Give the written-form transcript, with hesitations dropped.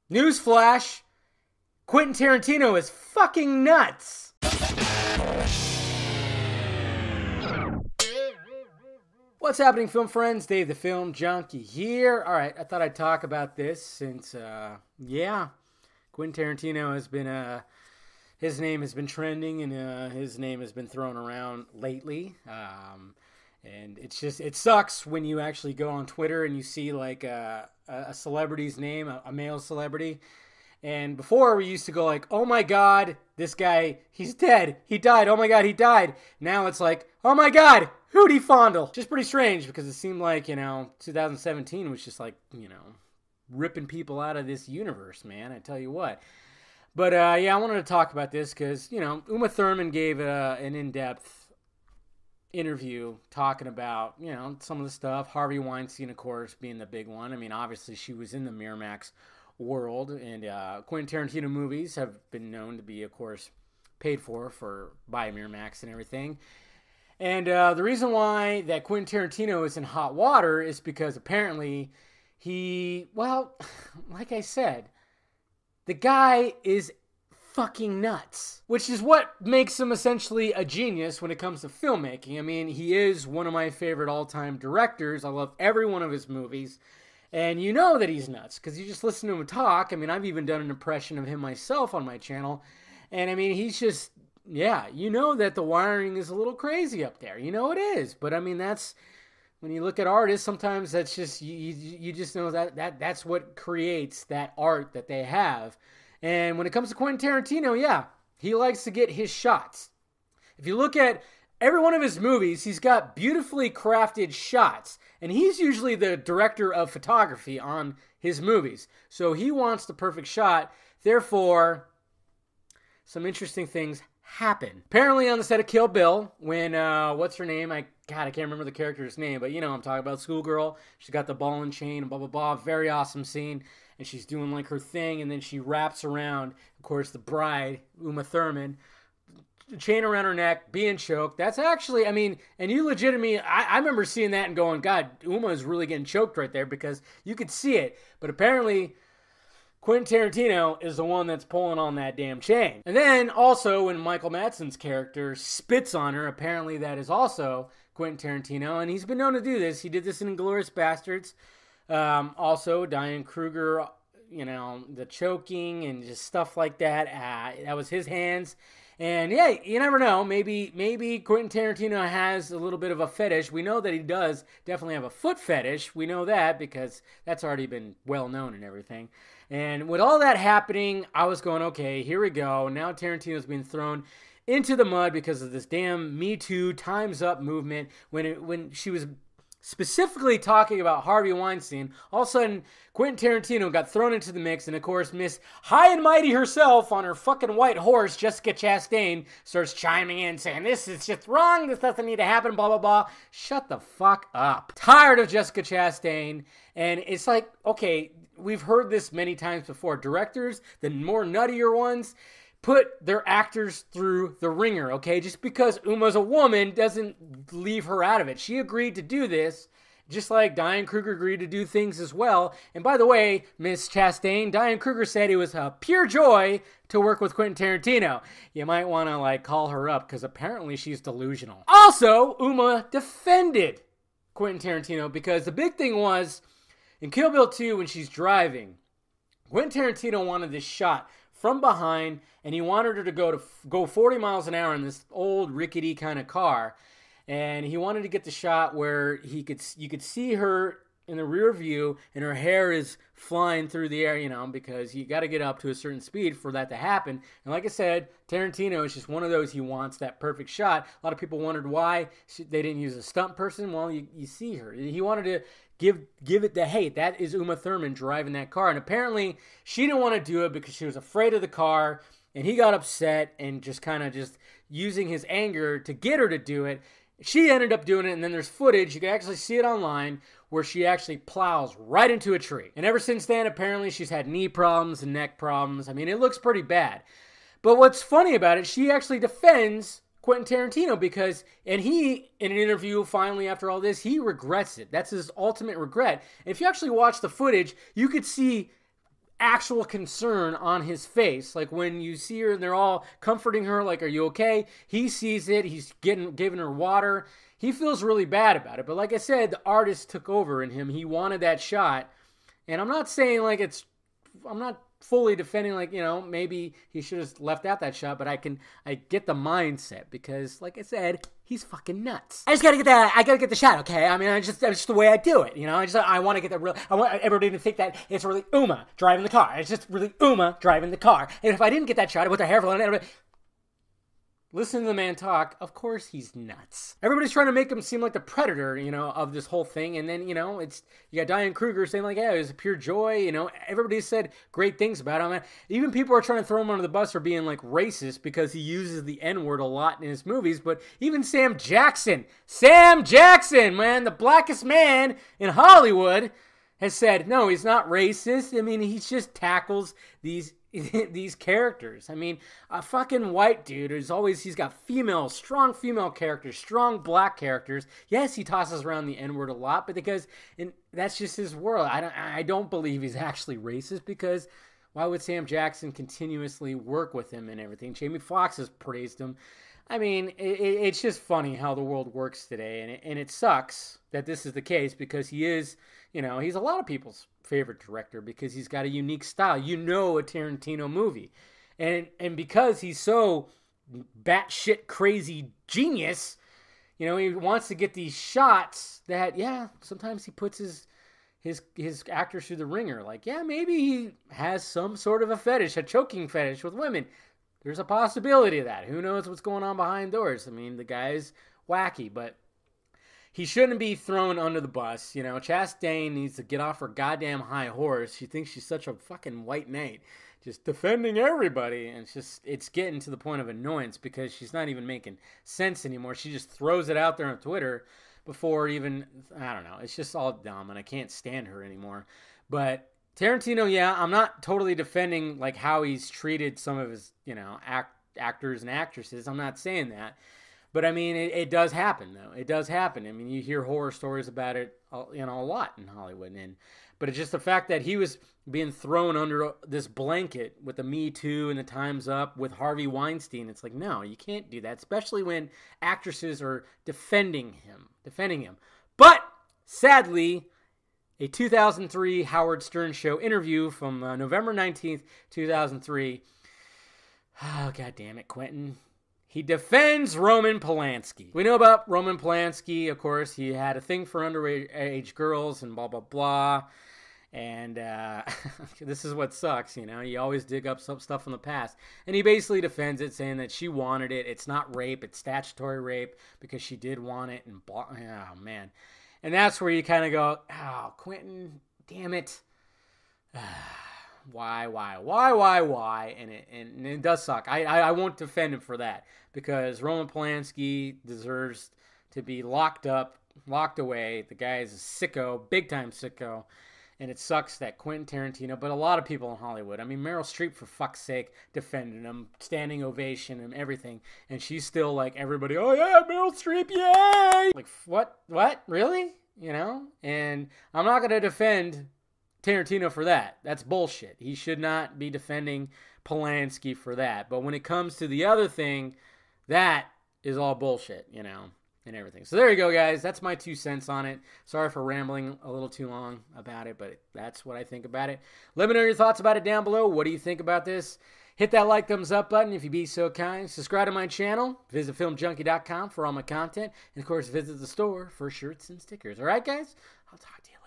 Newsflash, Quentin Tarantino is fucking nuts. What's happening, film friends? Dave the Film Junkie here. Alright, I thought I'd talk about this since, Quentin Tarantino has been, his name has been trending and his name has been thrown around lately. And it's just, it sucks when you actually go on Twitter and you see like a celebrity's name, a male celebrity. And before we used to go like, oh my God, this guy, he's dead. He died. Oh my God, he died. Now it's like, oh my God, who'd he fondle? Just pretty strange because it seemed like, 2017 was just like, ripping people out of this universe, man. I tell you what. But I wanted to talk about this because, Uma Thurman gave an in-depth interview talking about, some of the stuff. Harvey Weinstein, of course, being the big one. I mean, obviously she was in the Miramax world, and Quentin Tarantino movies have been known to be, of course, paid for by Miramax and everything. And the reason why that Quentin Tarantino is in hot water is because apparently like I said, the guy is fucking nuts, which is what makes him essentially a genius when it comes to filmmaking. I mean, he is one of my favorite all-time directors. I love every one of his movies. And you know that he's nuts because you just listen to him talk. I mean, I've even done an impression of him myself on my channel. And I mean, he's just, that the wiring is a little crazy up there. You know it is. But I mean, that's, when you look at artists, sometimes that's just, you just know that's what creates that art that they have. And when it comes to Quentin Tarantino, he likes to get his shots. If you look at every one of his movies, he's got beautifully crafted shots. And he's usually the director of photography on his movies. So he wants the perfect shot. Therefore, some interesting things happen. Apparently on the set of Kill Bill, when, what's her name? I can't remember the character's name, but I'm talking about Schoolgirl. She's got the ball and chain and blah, blah, blah. Very awesome scene. And she's doing like her thing, and then she wraps around, of course, the bride, Uma Thurman, chain around her neck, being choked. That's actually, and you legitimately, I remember seeing that and going, God, Uma is really getting choked right there because you could see it. But apparently, Quentin Tarantino is the one that's pulling on that damn chain. And then also when Michael Madsen's character spits on her, apparently that is also Quentin Tarantino, and he's been known to do this. He did this in Inglourious Bastards. Also, Diane Kruger, the choking and just stuff like that. That was his hands. And you never know. Maybe Quentin Tarantino has a little bit of a fetish. We know that he does definitely have a foot fetish. We know that because that's already been well known and everything. And with all that happening, I was going, okay, here we go. Now Tarantino's being thrown into the mud because of this damn Me Too, Time's Up movement. When she was specifically talking about Harvey Weinstein, all of a sudden Quentin Tarantino got thrown into the mix, and of course Miss High and Mighty herself on her fucking white horse, Jessica Chastain, starts chiming in saying this is just wrong, this doesn't need to happen, blah blah blah. Shut the fuck up. Tired of Jessica Chastain. And it's like, okay, we've heard this many times before. Directors, the more nuttier ones, put their actors through the ringer, okay? Just because Uma's a woman doesn't leave her out of it. She agreed to do this, just like Diane Kruger agreed to do things as well. And by the way, Miss Chastain, Diane Kruger said it was a pure joy to work with Quentin Tarantino. You might want to call her up because apparently she's delusional. Also, Uma defended Quentin Tarantino because the big thing was in Kill Bill 2 when she's driving, Quentin Tarantino wanted this shot from behind, and he wanted her to go 40 miles an hour in this old rickety kind of car, and he wanted to get the shot where you could see her in the rear view, and her hair is flying through the air, because you got to get up to a certain speed for that to happen. And like I said, Tarantino is just one of those. He wants that perfect shot. A lot of people wondered why they didn't use a stunt person. Well, you see her. He wanted to give it the, hey, that is Uma Thurman driving that car. And apparently she didn't want to do it because she was afraid of the car, and he got upset and just kind of just using his anger to get her to do it. She ended up doing it, and then there's footage, you can actually see it online, where she actually plows right into a tree. And ever since then, apparently she's had knee problems and neck problems. It looks pretty bad. But what's funny about it, she actually defends Quentin Tarantino because, and he, in an interview finally after all this, he regrets it. That's his ultimate regret. And if you actually watch the footage, you could see actual concern on his face. Like when you see her and they're all comforting her, like, are you okay? He sees it. He's giving her water. He feels really bad about it. But like I said, the artist took over in him. He wanted that shot. And I'm not saying like I'm not fully defending, like, you know, maybe he should have left out that shot, but I get the mindset because, like I said, he's fucking nuts. I gotta get the shot, okay? I mean, that's just the way I do it, you know? I want to get I want everybody to think that it's really Uma driving the car. It's just really Uma driving the car. And if I didn't get that shot with the hair flowing, everybody... Listen to the man talk. Of course he's nuts. Everybody's trying to make him seem like the predator, you know, of this whole thing. And then, you know, you got Diane Kruger saying like, yeah, it was pure joy. You know, everybody said great things about him. Even people are trying to throw him under the bus for being like racist because he uses the N-word a lot in his movies. But even Sam Jackson, man, the blackest man in Hollywood, has said, no, he's not racist. I mean, he just tackles these characters. I mean, a fucking white dude he's got strong female characters, strong black characters. Yes, he tosses around the N-word a lot, but because that's just his world. I don't believe he's actually racist because why would Sam Jackson continuously work with him and everything? Jamie Foxx has praised him. I mean, it's just funny how the world works today, and it sucks that this is the case because he is, you know, he's a lot of people's favorite director because he's got a unique style. You know, a Tarantino movie, and because he's so batshit crazy genius, you know, he wants to get these shots that, yeah, sometimes he puts his actors through the ringer. Like, yeah, maybe he has some sort of a choking fetish with women. There's a possibility of that. Who knows what's going on behind doors? I mean, the guy's wacky, but he shouldn't be thrown under the bus. You know, Chastain needs to get off her goddamn high horse. She thinks she's such a fucking white knight, just defending everybody. And it's getting to the point of annoyance because she's not even making sense anymore. She just throws it out there on Twitter before even, I don't know. It's just all dumb, and I can't stand her anymore. But Tarantino, yeah, I'm not totally defending like how he's treated some of his, you know, actors and actresses. I'm not saying that. But I mean, it does happen, though. It does happen. I mean, you hear horror stories about it, you know, a lot in Hollywood. But it's just the fact that he was being thrown under this blanket with the Me Too and the Time's Up with Harvey Weinstein. It's like, no, you can't do that, especially when actresses are defending him. But sadly, a 2003 Howard Stern Show interview from November 19th, 2003. Oh, God damn it, Quentin. He defends Roman Polanski. We know about Roman Polanski, of course. He had a thing for underage girls and blah, blah, blah. And this is what sucks, you know. You always dig up some stuff from the past. And he basically defends it, saying that she wanted it. It's not rape. It's statutory rape because she did want it. And blah, oh, man. And that's where you kind of go, oh, Quentin, damn it. Why? And it does suck. I won't defend him for that because Roman Polanski deserves to be locked up, locked away. The guy is a sicko, big time sicko. And it sucks that Quentin Tarantino, but a lot of people in Hollywood, I mean, Meryl Streep, for fuck's sake, defending him, standing ovation and everything. And she's still like, everybody, oh yeah, Meryl Streep, yay! Like, what? Really? You know? And I'm not going to defend Tarantino for that. That's bullshit. He should not be defending Polanski for that. But when it comes to the other thing, that is all bullshit, you know? And everything. So there you go, guys. That's my 2 cents on it. Sorry for rambling a little too long about it, but that's what I think about it. Let me know your thoughts about it down below. What do you think about this? Hit that like, thumbs up button if you be so kind. Subscribe to my channel. Visit filmjunkie.com for all my content. And, of course, visit the store for shirts and stickers. All right, guys? I'll talk to you later.